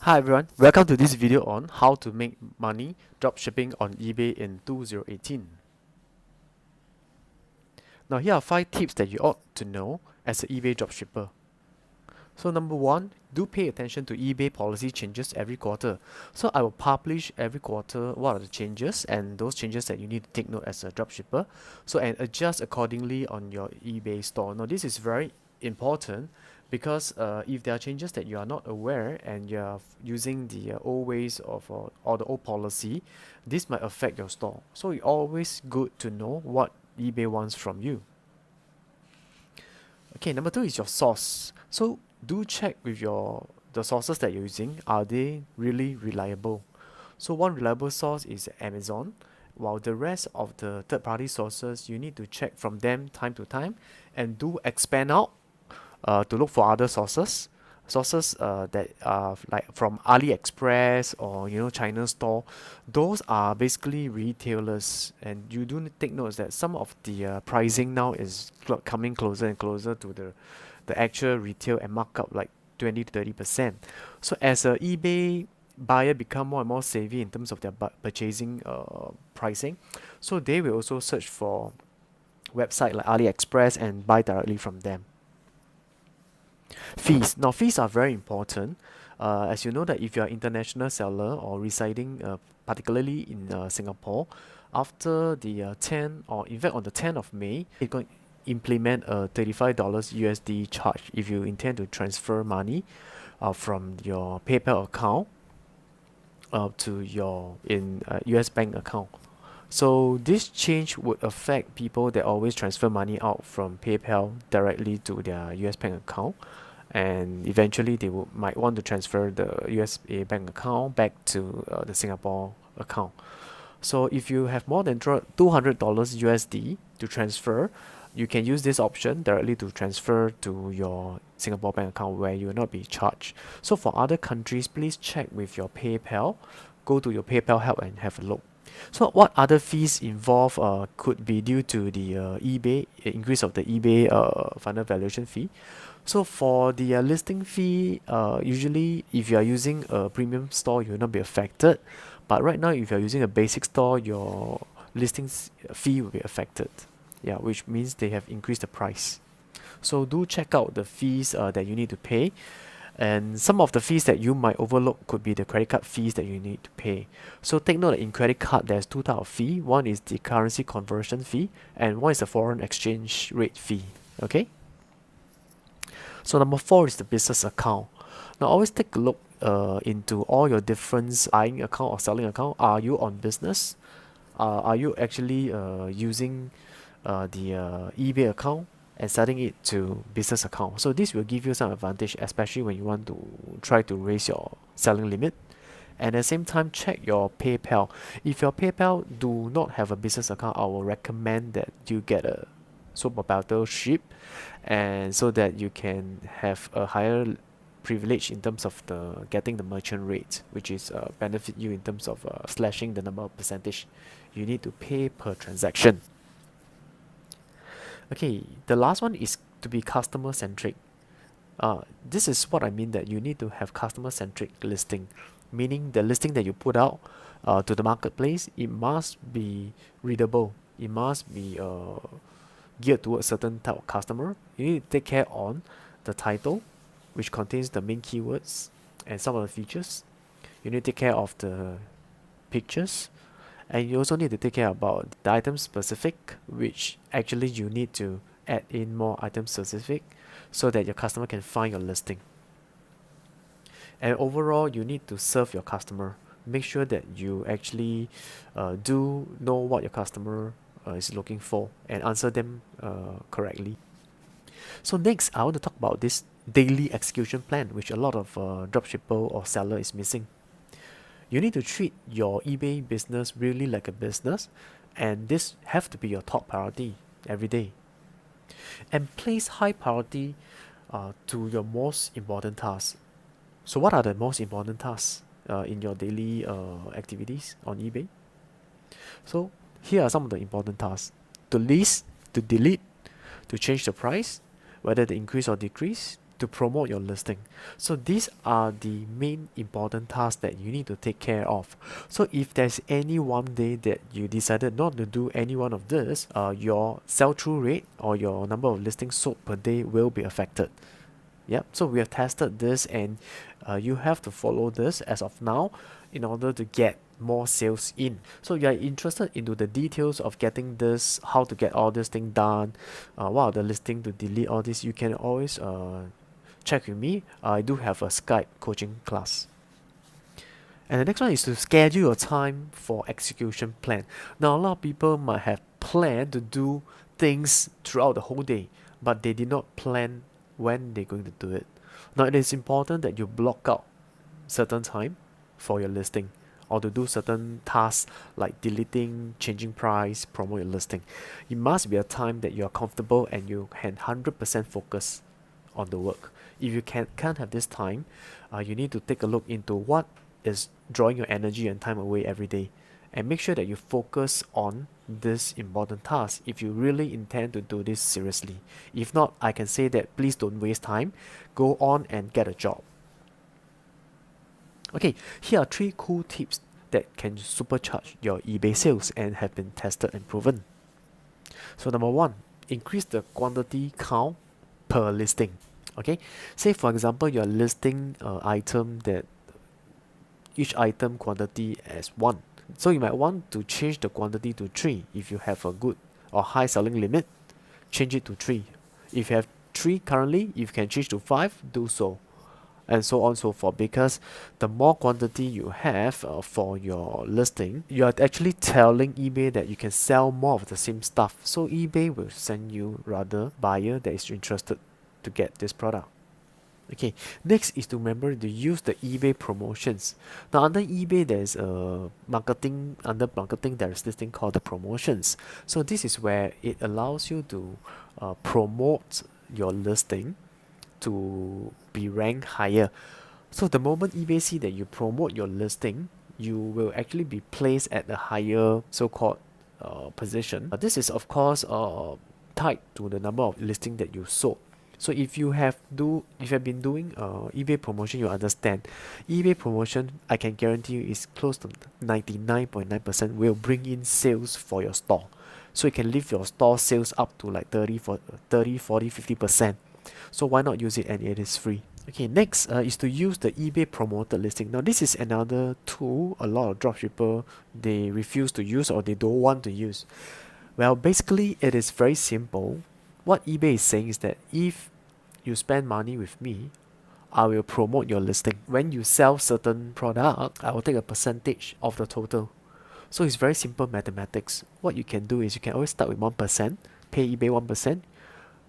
Hi everyone, welcome to this video on how to make money dropshipping on eBay in 2018. Now here are 5 tips that you ought to know as an eBay dropshipper. So number 1, do pay attention to eBay policy changes every quarter. So I will publish every quarter what are the changes and those changes that you need to take note as a dropshipper. So and adjust accordingly on your eBay store. Now this is very important because if there are changes that you are not aware and you are using the old ways of or the old policy, this might affect your store. So it's always good to know what eBay wants from you. Okay, number 2 is your source. So do check with the sources that you're using. Are they really reliable? So one reliable source is Amazon, while the rest of the third-party sources you need to check from them time to time and do expand out to look for other sources that are like from AliExpress or China store. Those are basically retailers, and you do take note that some of the pricing now is coming closer and closer to the actual retail and markup like 20 to 30%. So as a eBay buyer become more and more savvy in terms of their purchasing pricing, so they will also search for website like AliExpress and buy directly from them. Fees. Now, fees are very important. As you know that if you are international seller or residing particularly in Singapore, after the 10 or in fact on the 10th of May, it's going to implement a $35 USD charge if you intend to transfer money from your PayPal account to your US bank account. So this change would affect people that always transfer money out from PayPal directly to their US bank account, and eventually they might want to transfer the USA bank account back to the Singapore account. So if you have more than $200 USD to transfer, you can use this option directly to transfer to your Singapore bank account where you will not be charged. So for other countries, please check with your PayPal. Go to your PayPal help and have a look. So what other fees involved could be due to the eBay increase of the eBay final valuation fee. So for the listing fee, usually if you are using a premium store, you will not be affected. But right now, if you are using a basic store, your listings fee will be affected. Yeah, which means they have increased the price. So do check out the fees that you need to pay. And some of the fees that you might overlook could be the credit card fees that you need to pay. So take note that in credit card, there's 2 types of fee. One is the currency conversion fee, and one is the foreign exchange rate fee. Okay. So number 4 is the business account. Now always take a look into all your different buying account or selling account. Are you on business? Are you actually using the eBay account and setting it to business account? So this will give you some advantage, especially when you want to try to raise your selling limit. And at the same time, check your PayPal. If your PayPal do not have a business account, I will recommend that you get a sole proprietorship, and so that you can have a higher privilege in terms of the getting the merchant rate, which is benefit you in terms of slashing the number of percentage you need to pay per transaction. Okay, the last one is to be customer centric. This is what I mean, that you need to have customer centric listing, meaning the listing that you put out to the marketplace, it must be readable, it must be geared towards certain type of customer. You need to take care on the title, which contains the main keywords and some of the features. You need to take care of the pictures, and you also need to take care about the item specific, which actually you need to add in more item specific so that your customer can find your listing. And overall, you need to serve your customer. Make sure that you actually do know what your customer is looking for and answer them correctly. So next, I want to talk about this daily execution plan, which a lot of dropshipper or seller is missing. You need to treat your eBay business really like a business, and this have to be your top priority every day. And place high priority to your most important tasks. So what are the most important tasks in your daily activities on eBay? So here are some of the important tasks: to list, to delete, to change the price, whether to increase or decrease, to promote your listing. So these are the main important tasks that you need to take care of. So if there's any one day that you decided not to do any one of this, your sell-through rate or your number of listings sold per day will be affected. Yep, so we have tested this, and you have to follow this as of now in order to get more sales in. So you are interested into the details of getting this, how to get all this thing done, what are the listing to delete, all this, you can always check with me. I do have a Skype coaching class. And the next one is to schedule your time for execution plan. Now, a lot of people might have planned to do things throughout the whole day, but they did not plan when they're going to do it. Now, it is important that you block out certain time for your listing or to do certain tasks like deleting, changing price, promote your listing. It must be a time that you are comfortable and you can 100% focus on the work. If you can't have this time, you need to take a look into what is drawing your energy and time away every day, and make sure that you focus on this important task if you really intend to do this seriously. If not, I can say that please don't waste time, go on and get a job. Okay, here are 3 cool tips that can supercharge your eBay sales and have been tested and proven. So number 1, increase the quantity count per listing. Okay, say for example you're listing an item that each item quantity as 1. So you might want to change the quantity to 3. If you have a good or high selling limit, change it to 3. If you have 3 currently, if you can change to 5, do so. And so on and so forth, because the more quantity you have for your listing, you are actually telling eBay that you can sell more of the same stuff. So eBay will send you rather buyer that is interested to get this product. Okay, next is to remember to use the eBay promotions. Now under eBay there's under marketing there's this thing called the promotions. So this is where it allows you to promote your listing to be ranked higher. So the moment eBay see that you promote your listing, you will actually be placed at a higher so-called position. This is of course tied to the number of listing that you sold. So if you have been doing eBay promotion, you understand. eBay promotion, I can guarantee you, is close to 99.9% will bring in sales for your store. So you can lift your store sales up to like 30, 40, 50%. So why not use it, and it is free. Okay, next is to use the eBay promoted listing. Now this is another tool a lot of dropshipper they refuse to use or they don't want to use. Well, basically it is very simple. What eBay is saying is that if you spend money with me, I will promote your listing. When you sell certain product, I will take a percentage of the total. So it's very simple mathematics. What you can do is you can always start with 1%, pay eBay 1%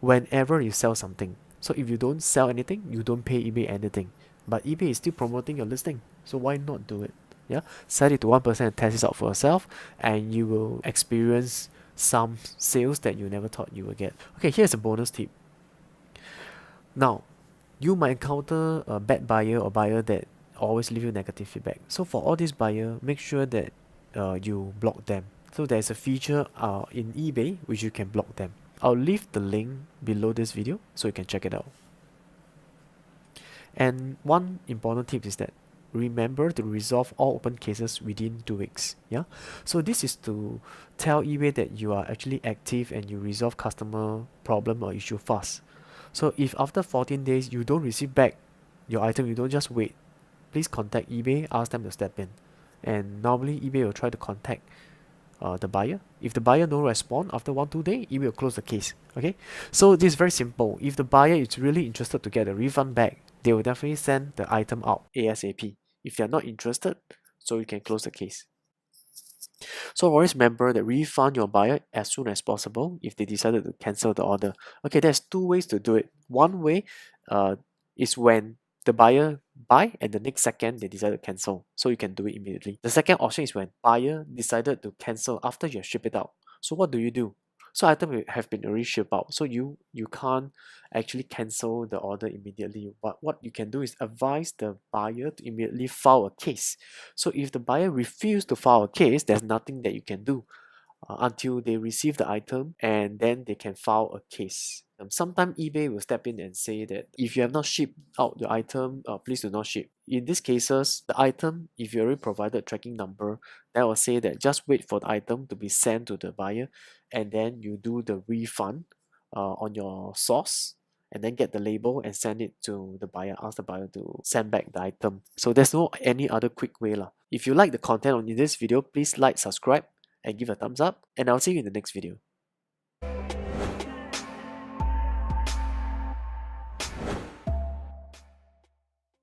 whenever you sell something. So if you don't sell anything, you don't pay eBay anything. But eBay is still promoting your listing. So why not do it? Yeah, set it to 1% and test it out for yourself, and you will experience some sales that you never thought you would get. Okay, here's a bonus tip. Now, you might encounter a bad buyer or buyer that always leave you negative feedback. So for all these buyers, make sure that you block them. So there's a feature in eBay which you can block them. I'll leave the link below this video so you can check it out. And one important tip is that remember to resolve all open cases within 2 weeks. Yeah, so this is to tell eBay that you are actually active and you resolve customer problem or issue fast. So if after 14 days you don't receive back your item, you don't just wait. Please contact eBay, ask them to step in. And normally eBay will try to contact the buyer. If the buyer don't respond after 1-2 days, eBay will close the case. Okay, so this is very simple. If the buyer is really interested to get a refund back, they will definitely send the item out ASAP. If they are not interested, so you can close the case. So always remember that refund your buyer as soon as possible if they decided to cancel the order. Okay, there's 2 ways to do it. One way is when the buyer buy and the next second they decide to cancel. So you can do it immediately. The second option is when buyer decided to cancel after you have shipped it out. So what do? So item will have been already shipped out. So you can't actually cancel the order immediately. But what you can do is advise the buyer to immediately file a case. So if the buyer refuses to file a case, there's nothing that you can do until they receive the item, and then they can file a case. Sometimes eBay will step in and say that if you have not shipped out your item, please do not ship. In these cases, the item, if you already provided tracking number, that will say that just wait for the item to be sent to the buyer, and then you do the refund on your source, and then get the label and send it to the buyer. Ask the buyer to send back the item. So there's no any other quick way lah. If you like the content on this video, please like, subscribe, and give a thumbs up. And I'll see you in the next video.